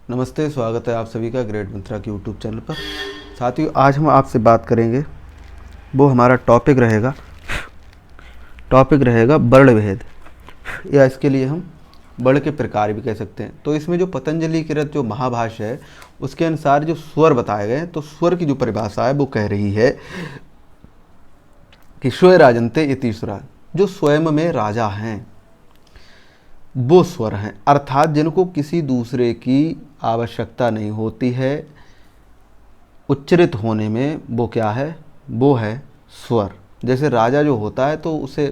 नमस्ते, स्वागत है आप सभी का ग्रेट मंत्रा के यूट्यूब चैनल पर। साथियों, आज हम आपसे बात करेंगे, वो हमारा टॉपिक रहेगा वर्ण भेद, या इसके लिए हम वर्ण के प्रकार भी कह सकते हैं। तो इसमें जो पतंजलि कृत जो महाभाष्य है उसके अनुसार जो स्वर बताए गए हैं, तो स्वर की जो परिभाषा है वो कह रही है कि स्वर राजन्ते इति सुरा, जो स्वयं में राजा हैं वो स्वर हैं, अर्थात जिनको किसी दूसरे की आवश्यकता नहीं होती है उच्चरित होने में, वो क्या है, वो है स्वर। जैसे राजा जो होता है तो उसे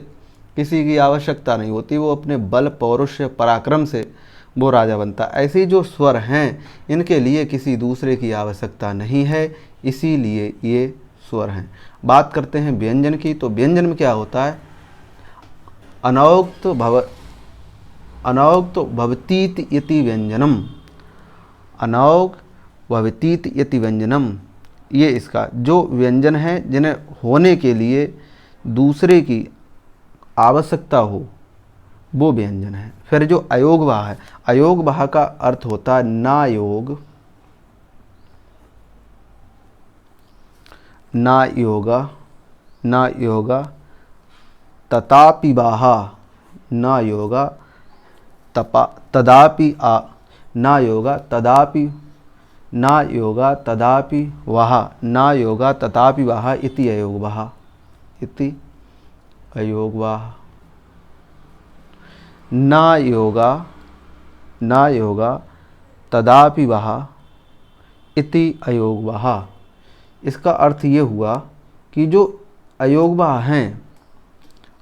किसी की आवश्यकता नहीं होती, वो अपने बल पौरुष पराक्रम से वो राजा बनता है। ऐसे ही जो स्वर हैं इनके लिए किसी दूसरे की आवश्यकता नहीं है, इसीलिए ये स्वर हैं। बात करते हैं व्यंजन की, तो व्यंजन में क्या होता है, अनौक्त भवतीत इति व्यंजनम, अनौग भवतीत इति व्यंजनम, ये इसका जो व्यंजन है जिन्हें होने के लिए दूसरे की आवश्यकता हो वो व्यंजन है। फिर जो अयोगवाह है, अयोगवाह का अर्थ होता है ना योग, ना योगा, ना योगा तथापि वाहा, ना योगा तपा तदापि आ, ना योगा तदापि, ना योगा तदापि वहा, ना योगा तथापि वहा इति अयोगवाह, इति अयोगवाह। ना योगा, ना योगा तदापि वहा इति अयोगवाह। इसका अर्थ ये हुआ कि जो अयोगवाह हैं,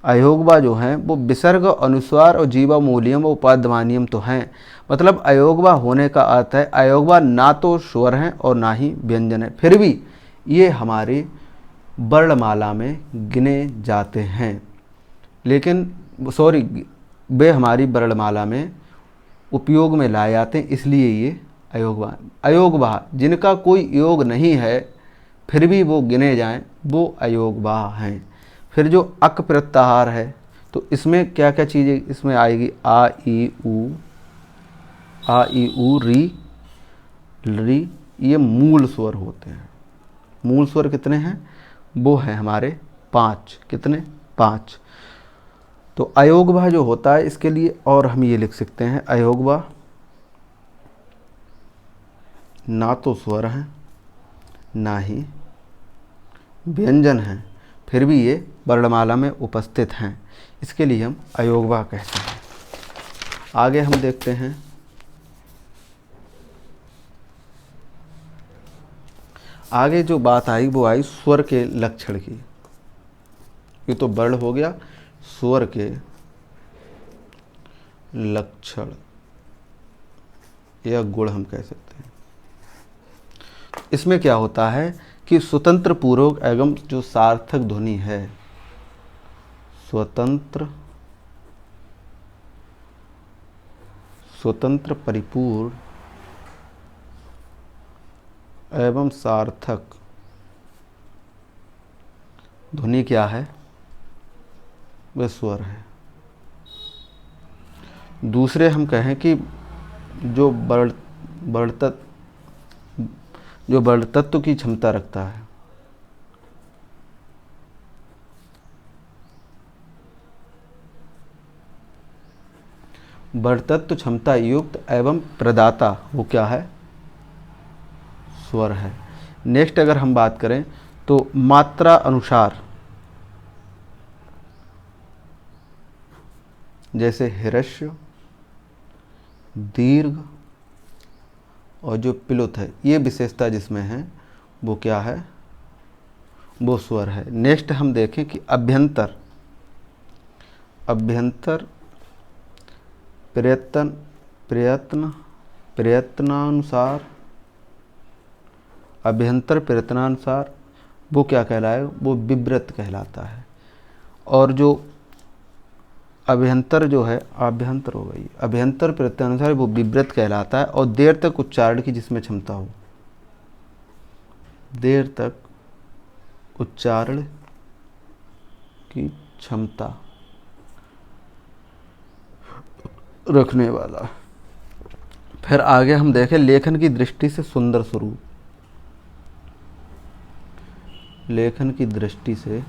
अयोगवा जो हैं वो विसर्ग अनुस्वार और जीवा मूल्यम और उपाधमानियम तो हैं। मतलब अयोगवा होने का अर्थ है अयोगवा ना तो स्वर हैं और ना ही व्यंजन है, फिर भी ये हमारे वर्णमाला में गिने जाते हैं, लेकिन वे हमारी वर्णमाला में उपयोग में लाए जाते हैं, इसलिए ये अयोगवा। अयोगवा जिनका कोई योग नहीं है फिर भी वो गिने जाएं, वो अयोगवा हैं। फिर जो अक प्रत्याहार है, तो इसमें क्या क्या चीज़ें इसमें आएगी, आ ई ऊ री री, ये मूल स्वर होते हैं। मूल स्वर कितने हैं, वो हैं हमारे 5। कितने, 5। तो अयोगवा जो होता है इसके लिए और हम ये लिख सकते हैं, अयोगवा ना तो स्वर हैं ना ही व्यंजन हैं, फिर भी ये वर्णमाला में उपस्थित हैं, इसके लिए हम अयोगवा कहते हैं। आगे हम देखते हैं, आगे जो बात आई वो आई स्वर के लक्षण की। ये तो वर्ण हो गया, स्वर के लक्षण या गुण हम कह सकते हैं। इसमें क्या होता है कि स्वतंत्र पूर्वक एवं जो सार्थक ध्वनि है, स्वतंत्र परिपूर्ण एवं सार्थक ध्वनि क्या है, वह स्वर है। दूसरे हम कहें कि जो वर्णतत्व की क्षमता रखता है, वर्णतत्व क्षमता युक्त एवं प्रदाता, वो क्या है, स्वर है। नेक्स्ट अगर हम बात करें तो मात्रा अनुसार, जैसे हिरस्व, दीर्घ और जो पिलुत है, ये विशेषता जिसमें है वो क्या है, वो स्वर है। नेक्स्ट हम देखें कि अभ्यंतर प्रयत्नानुसार, अभ्यंतर प्रयत्नानुसार वो क्या कहलाए, वो विव्रत कहलाता है। और जो अभ्यंतर जो है, आभ्यंतर हो गई, अभ्यंतर प्रत्यनुसार वो विव्रत कहलाता है। और देर तक उच्चारण की जिसमें क्षमता हो, देर तक उच्चारण की क्षमता रखने वाला, फिर आगे हम देखें लेखन की दृष्टि से सुंदर स्वरूप। लेखन की दृष्टि से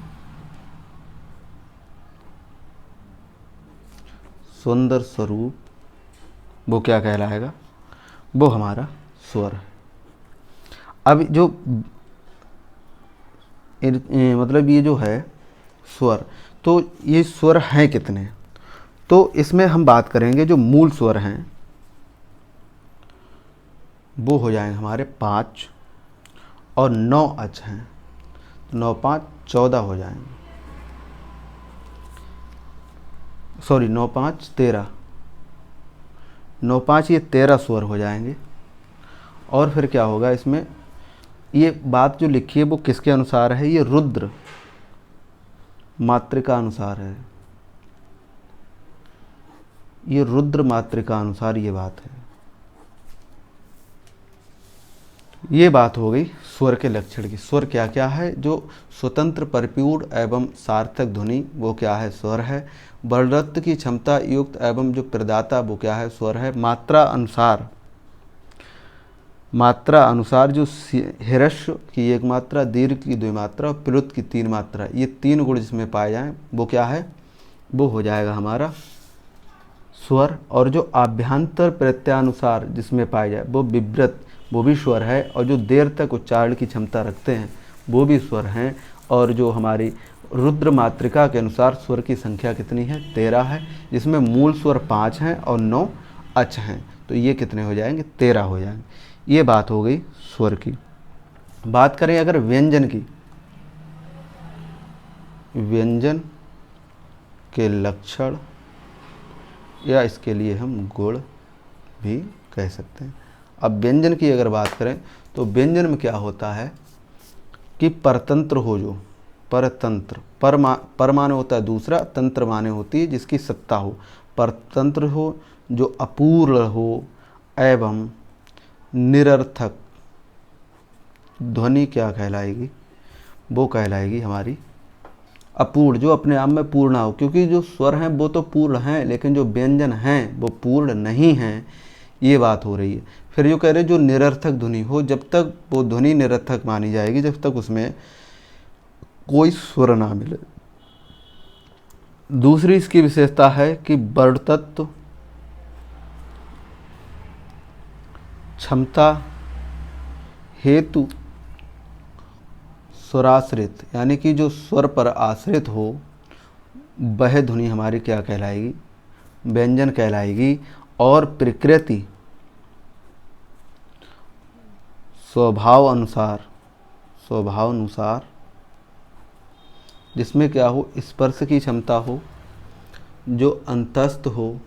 सुंदर स्वरूप वो क्या कहलाएगा? वो हमारा स्वर है। अब जो मतलब ये जो है स्वर, तो ये स्वर हैं कितने? तो इसमें हम बात करेंगे जो मूल स्वर हैं वो हो जाएंगे हमारे 5 और 9 अच हैं, तो 9 5 14 हो जाएंगे। सॉरी 9 5 13, 9 5 ये 13 स्वर हो जाएंगे। और फिर क्या होगा इसमें, ये बात जो लिखी है वो किसके अनुसार है? ये रुद्र मात्रिका अनुसार है। ये रुद्र मात्रिका अनुसार ये बात है। ये बात हो गई स्वर के लक्षण की। स्वर क्या क्या है? जो स्वतंत्र परिपूर्ण एवं सार्थक ध्वनि वो क्या है? स्वर है। वर्णत्व की क्षमता युक्त एवं जो प्रदाता वो क्या है? स्वर है। मात्रा अनुसार, मात्रा अनुसार जो ह्रस्व की एक मात्रा, दीर्घ की 2 मात्रा और प्लुत की 3 मात्रा, ये 3 गुण जिसमें पाए जाएं वो क्या है? वो हो जाएगा हमारा स्वर। और जो आभ्यंतर प्रत्यानुसार जिसमें पाए जाए वो विव्रत, वो भी स्वर है। और जो देर तक उच्चारण की क्षमता रखते हैं वो भी स्वर हैं। और जो हमारी रुद्र मात्रिका के अनुसार स्वर की संख्या कितनी है? 13 है, जिसमें मूल स्वर 5 हैं और 9 अच हैं। तो ये कितने हो जाएंगे? 13 हो जाएंगे। ये बात हो गई स्वर की। बात करें अगर व्यंजन की, व्यंजन के लक्षण या इसके लिए हम गुण भी कह सकते हैं। अब व्यंजन की अगर बात करें तो व्यंजन में क्या होता है कि परतंत्र हो, जो परतंत्र, पर माने होता है दूसरा, तंत्र माने होती है जिसकी सत्ता हो। परतंत्र हो, जो अपूर्ण हो एवं निरर्थक ध्वनि क्या कहलाएगी? वो कहलाएगी हमारी अपूर्ण, जो अपने आप में पूर्ण हो। क्योंकि जो स्वर हैं वो तो पूर्ण हैं, लेकिन जो व्यंजन हैं वो पूर्ण नहीं हैं, ये बात हो रही है। फिर जो कह रहे जो निरर्थक ध्वनि हो, जब तक वो ध्वनि निरर्थक मानी जाएगी जब तक उसमें कोई स्वर ना मिले। दूसरी इसकी विशेषता है कि वर्णतत्व क्षमता हेतु स्वराश्रित, यानी कि जो स्वर पर आश्रित हो वह ध्वनि हमारी क्या कहलाएगी? व्यंजन कहलाएगी। और प्रकृति स्वभाव अनुसार, स्वभाव अनुसार जिसमें क्या हो? स्पर्श की क्षमता हो, जो अंतस्थ हो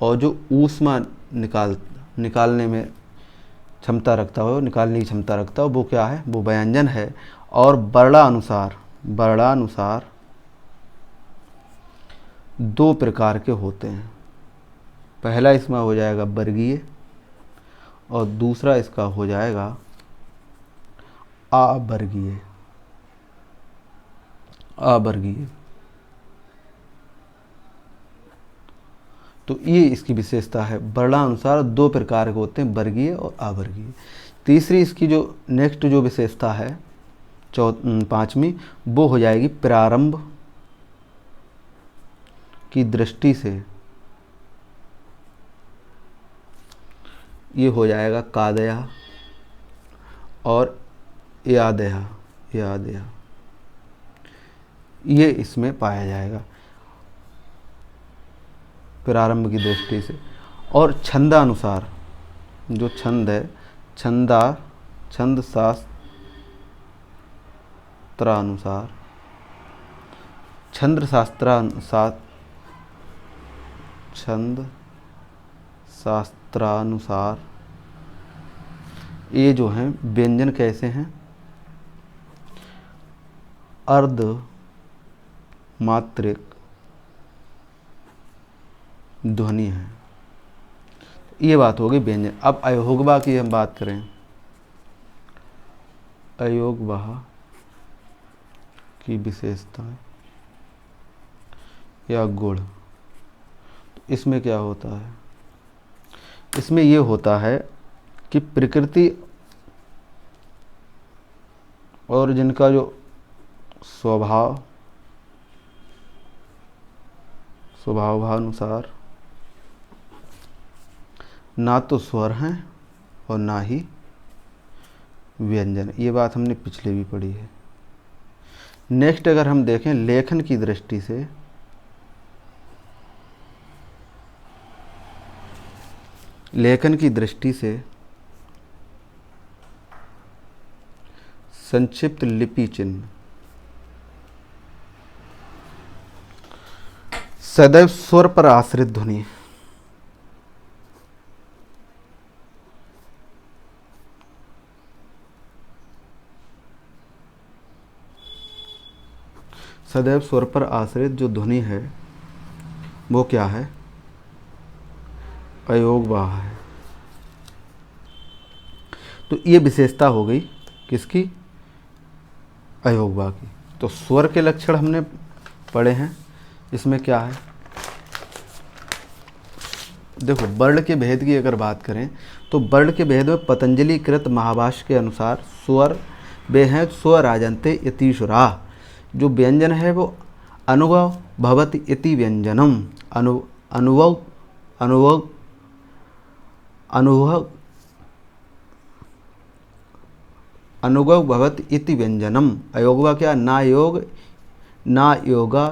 और जो ऊष्मा निकालने में क्षमता रखता हो, निकालने की क्षमता रखता हो, वो क्या है? वो व्यंजन है। और वर्णानुसार, वर्णानुसार 2 प्रकार के होते हैं। पहला इसमें हो जाएगा वर्गीय और दूसरा इसका हो जाएगा अवर्गीय। अवर्गीय, तो ये इसकी विशेषता है। वर्णानुसार 2 प्रकार के होते हैं, वर्गीय और अवर्गीय। तीसरी इसकी जो नेक्स्ट जो विशेषता है 5वीं, वो हो जाएगी प्रारंभ की दृष्टि से, ये हो जाएगा कादया और यादया, यादया, ये इसमें पाया जाएगा प्रारंभ की दृष्टि से। और छंदानुसार, जो छंद है, छंद शास्त्रानुसार, छंद शास्त्रानुसार ये जो हैं व्यंजन कैसे हैं? अर्ध मात्रिक ध्वनि है। ये बात होगी व्यंजन। अब अयोगवा की हम बात करें, अयोगवा की विशेषताएं या गुण, तो इसमें क्या होता है इसमें ये होता है कि प्रकृति और जिनका जो स्वभावानुसार ना तो स्वर हैं और ना ही व्यंजन। ये बात हमने पिछले भी पढ़ी है। नेक्स्ट अगर हम देखें लेखन की दृष्टि से, संक्षिप्त लिपि चिन्ह सदैव स्वर पर आश्रित ध्वनि, सदैव स्वर पर आश्रित जो ध्वनि है वो क्या है? अयोगवाह है। तो ये विशेषता हो गई किसकी? अयोगवाह की। तो स्वर के लक्षण हमने पढ़े हैं। इसमें क्या है? देखो, वर्ण के भेद की अगर बात करें तो वर्ण के भेद में पतंजलि कृत महाभाष्य के अनुसार स्वर वे हैं स्वराजन्ते इति सुराः। जो व्यंजन है वो अनुभव भवति इति व्यंजनम, अनुभव भवति इति व्यंजनम। अयोगवा क्या? ना योग ना योगा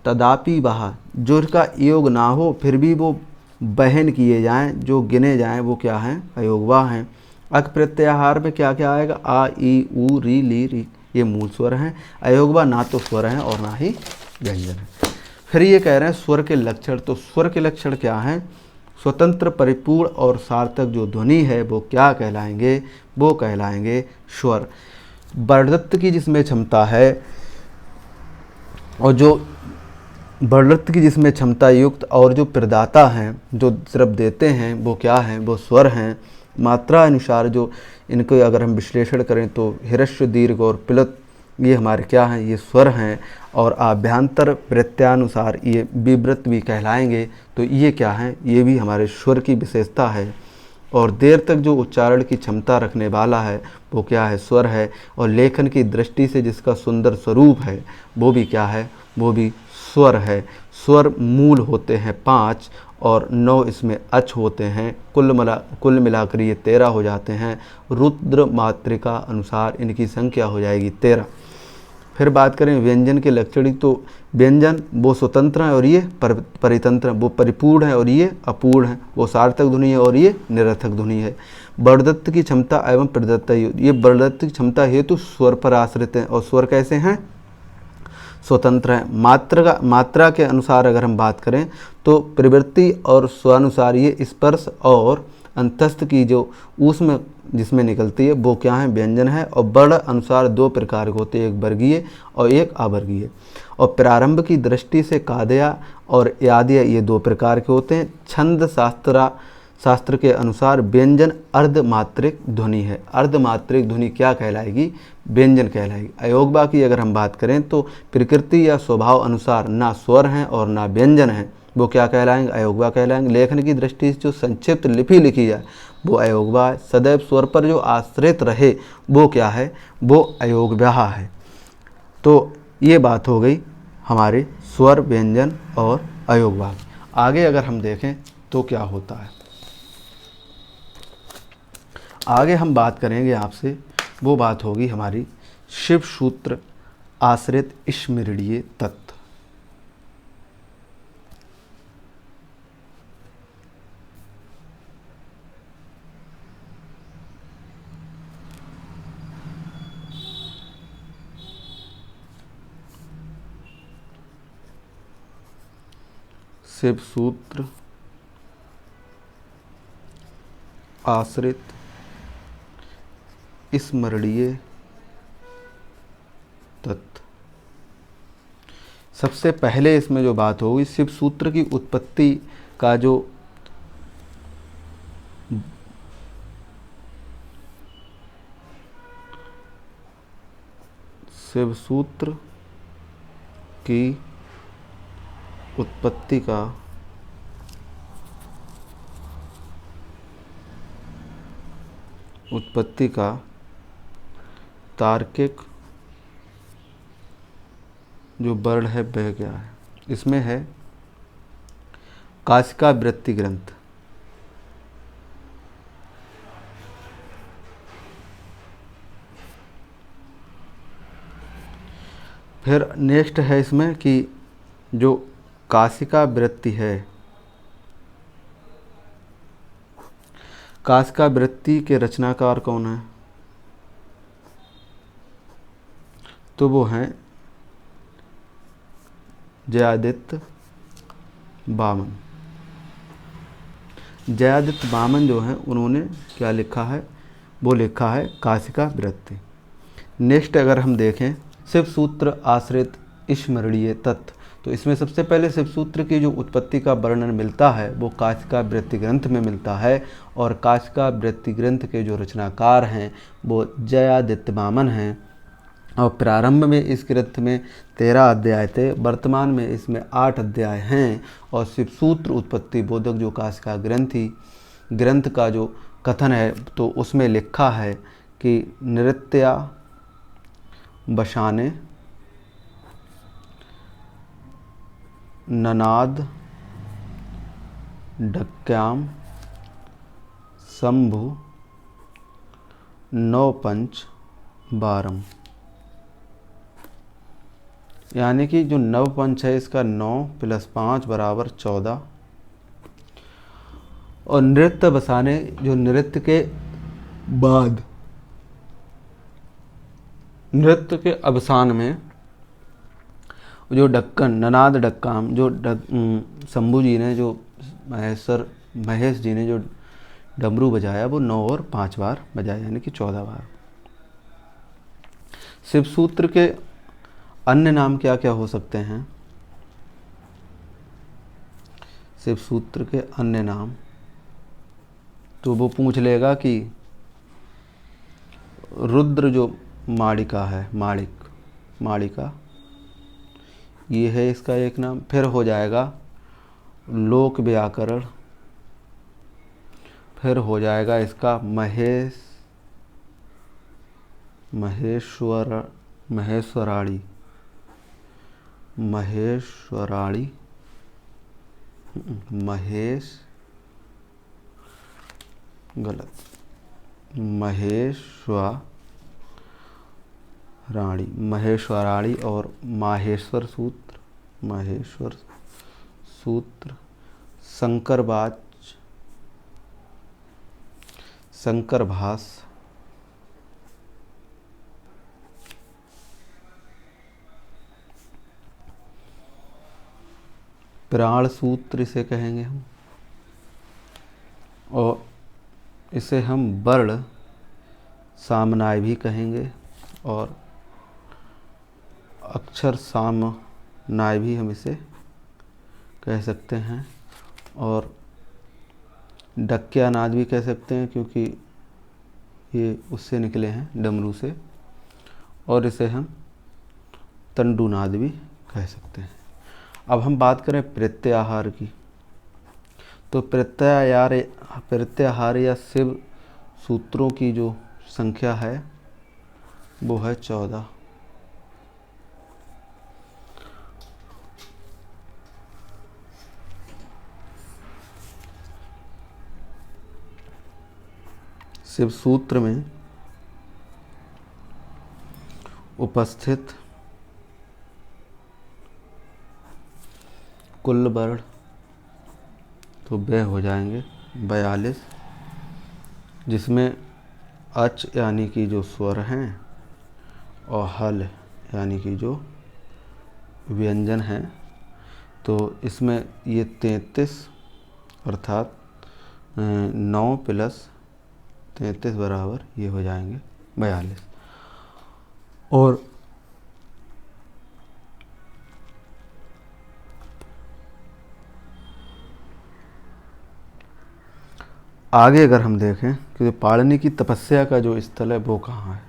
तदापि वह, जो इसका योग ना हो फिर भी वो बहन किए जाएं, जो गिने जाएं, वो क्या हैं? अयोगवा हैं। अक प्रत्याहार में क्या क्या आएगा? आ ई उ री ली री, ये मूल स्वर हैं। अयोगवा ना तो स्वर हैं और ना ही व्यंजन है। फिर ये कह रहे हैं स्वर के लक्षण। तो स्वर के लक्षण क्या हैं? स्वतंत्र, परिपूर्ण और सार्थक जो ध्वनि है वो क्या कहलाएंगे? वो कहलाएंगे स्वर। वर्णत्व की जिसमें क्षमता है और जो वर्णत्व की जिसमें क्षमता युक्त और जो प्रदाता हैं, जो सिर्फ देते हैं, वो क्या हैं? वो स्वर हैं। मात्रा अनुसार जो इनको अगर हम विश्लेषण करें तो हिरस्व, दीर्घ और प्लुत ये हमारे क्या हैं? ये स्वर हैं। और आभ्यंतर प्रत्यानुसार ये विवृत भी कहलाएंगे। तो ये क्या हैं? ये भी हमारे स्वर की विशेषता है। और देर तक जो उच्चारण की क्षमता रखने वाला है वो क्या है? स्वर है। और लेखन की दृष्टि से जिसका सुंदर स्वरूप है वो भी क्या है? वो भी स्वर है। स्वर मूल होते हैं 5 और 9 इसमें अच होते हैं। कुल मिलाकर ये 13 हो जाते हैं। रुद्र मात्रिका अनुसार इनकी संख्या हो जाएगी 13। फिर बात करें व्यंजन के लक्षण, तो व्यंजन वो स्वतंत्र हैं और ये परितंत्र हैं। वो परिपूर्ण है और ये अपूर्ण है। वो सार्थक ध्वनि है और ये निरर्थक ध्वनि है। वर्णत्व की क्षमता एवं प्रदत्त, ये वर्णत्व की क्षमता हेतु स्वर पर आश्रित हैं। और स्वर कैसे हैं? स्वतंत्र है। मात्रा के अनुसार अगर हम बात करें तो प्रवृत्ति और स्वानुसार ये स्पर्श और अंतस्थ की जो ऊष्म जिसमें निकलती है वो क्या है? व्यंजन है। और वर्ण अनुसार 2 प्रकार के होते हैं, एक वर्गीय और एक अवर्गीय। और प्रारंभ की दृष्टि से कादया और यादय ये 2 प्रकार के होते हैं। छंद शास्त्र के अनुसार व्यंजन अर्धमात्रिक ध्वनि है। अर्धमात्रिक ध्वनि क्या कहलाएगी? व्यंजन कहलाएगी। अयोगवा की अगर हम बात करें तो प्रकृति या स्वभाव अनुसार ना स्वर हैं और ना व्यंजन हैं, वो क्या कहलाएंगे? अयोगवा कहलाएंगे। लेखन की दृष्टि से जो संक्षिप्त लिपि लिखी जाए वो अयोगवा है। सदैव स्वर पर जो आश्रित रहे वो क्या है? वो अयोगव्याह है। तो ये बात हो गई हमारे स्वर, व्यंजन और अयोगवा। आगे अगर हम देखें तो क्या होता है, आगे हम बात करेंगे आपसे, वो बात होगी हमारी शिव सूत्र आश्रित स्मरणीय तत्व। शिव सूत्र आश्रित स्मरणीय तत्व। सबसे पहले इसमें जो बात होगी शिव सूत्र की उत्पत्ति का जो शिव सूत्र की उत्पत्ति का उत्पत्ति का तार्किक जो वर्ण है वह क्या है? इसमें है काशिका वृत्ति ग्रंथ। फिर नेक्स्ट है इसमें कि जो काशिका वृत्ति है, काशिका वृत्ति के रचनाकार कौन है? तो वो हैं जयादित्य बामन। जयादित्य बामन जो हैं उन्होंने क्या लिखा है? वो लिखा है काशिका वृत्ति। नेक्स्ट अगर हम देखें शिव सूत्र आश्रित स्मरणीय तत्व, तो इसमें सबसे पहले शिव सूत्र की जो उत्पत्ति का वर्णन मिलता है वो काशिका वृत्ति ग्रंथ में मिलता है, और काशिका वृत्ति ग्रंथ के जो रचनाकार हैं वो जयादित्य बामन हैं। और प्रारंभ में इस ग्रंथ में 13 अध्याय थे, वर्तमान में इसमें 8 अध्याय हैं। और शिव सूत्र उत्पत्ति बोधक जो काशिका ग्रंथ का जो कथन है तो उसमें लिखा है कि नृत्या बशाने ननाद डक्याम शंभु नवपंच बारम, यानी कि जो नवपंच है इसका 9 + 5 = 14। और नृत्य बसाने जो नृत्य के बाद, नृत्य के अवसान में जो डक्कन ननाद डक्काम जो शंभू जी ने जो महेश जी ने जो डमरू बजाया वो 9 और 5 बार बजाया, यानी कि 14 बार। शिव सूत्र के अन्य नाम क्या क्या हो सकते हैं? शिव सूत्र के अन्य नाम तो वो पूछ लेगा कि रुद्र जो माणिका है, माणिका ये है इसका एक नाम। फिर हो जाएगा लोक व्याकरण, फिर हो जाएगा इसका महेश्वराणी महेश्वराणी और माहेश्वर सूत्र शंकर भाष्य, प्राण सूत्र इसे कहेंगे हम, और इसे हम वर्ण सामनाय भी कहेंगे, और अक्षर सामनाय भी हम इसे कह सकते हैं, और डक्यानाद भी कह सकते हैं क्योंकि ये उससे निकले हैं डमरू से, और इसे हम तंडुनाद भी कह सकते हैं। अब हम बात करें प्रत्याहार की, तो प्रत्याहार या शिव सूत्रों की जो संख्या है वो है 14। शिव सूत्र में उपस्थित कुल वर्ण तो वे हो जाएंगे 42, जिसमें अच यानी कि जो स्वर हैं और हल यानी कि जो व्यंजन हैं, तो इसमें ये 33 अर्थात 9 + 33 बराबर ये हो जाएंगे 42। और आगे अगर हम देखें कि पाणिनि की तपस्या का जो स्थल है वो कहाँ है,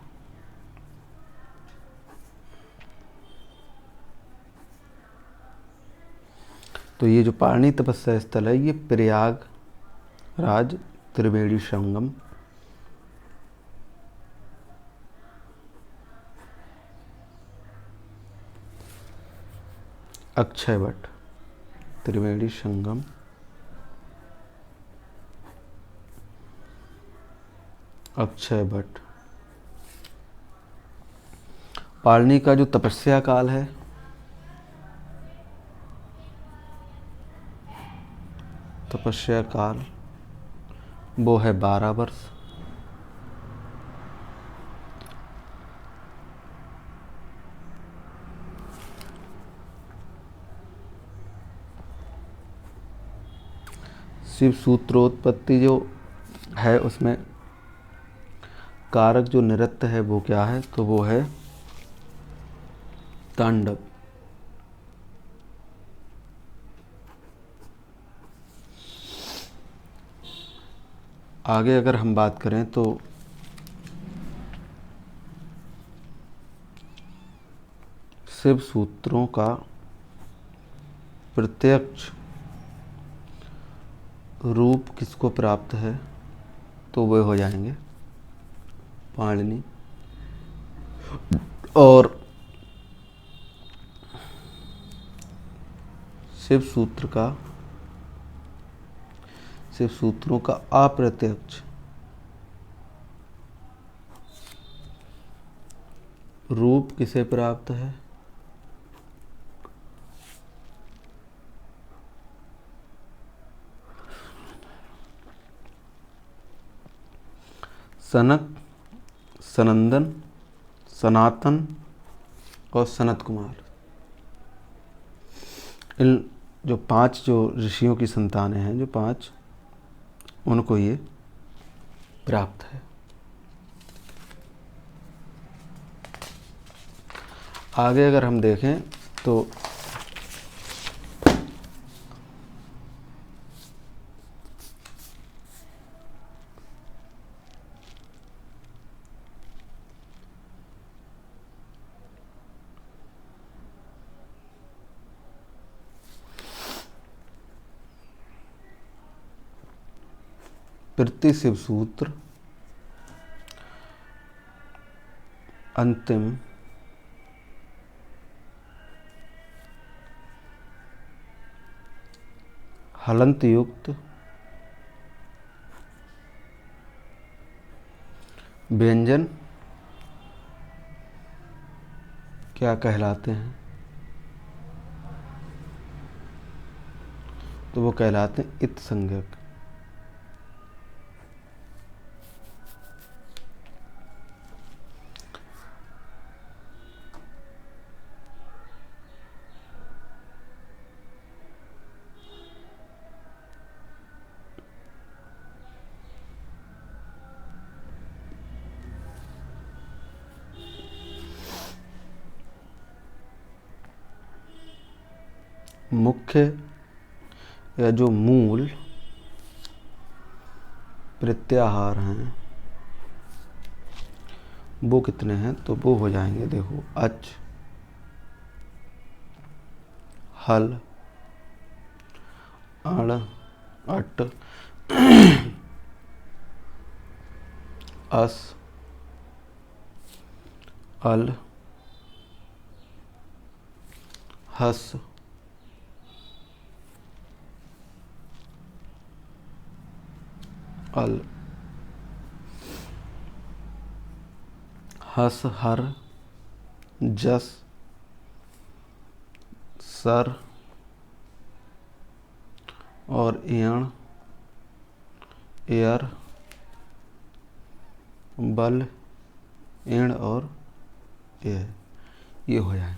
तो ये जो पाणिनि तपस्या स्थल है ये प्रयागराज त्रिवेणी संगम अक्षय वट, त्रिवेणी संगम, अक्षय वट। पाणिनि का जो तपस्या काल है तपस्या काल वो है 12 वर्ष। शिव सूत्रोत्पत्ति जो है उसमें कारक जो नृत्य है वो क्या है, तो वो है तांडव। आगे अगर हम बात करें तो शिव सूत्रों का प्रत्यक्ष रूप किसको प्राप्त है, तो वे हो जाएंगे पाणिनि। और शिव सूत्रों का अप्रत्यक्ष रूप किसे प्राप्त है, सनक, सनंदन, सनातन और सनत कुमार। इन जो 5 जो ऋषियों की संतानें हैं, जो 5, उनको ये प्राप्त है। आगे अगर हम देखें तो प्रति शिव सूत्र अंतिम हलंत युक्त व्यंजन क्या कहलाते हैं, तो वो कहलाते हैं इत संज्ञक। मुख्य या जो मूल प्रत्याहार हैं वो कितने हैं, तो वो हो जाएंगे, देखो, अच, हल, अण, अट, अस, अल, हस, अल, हस, हर, जस, सर और एण, एयर, बल, एण और ये हो जाए।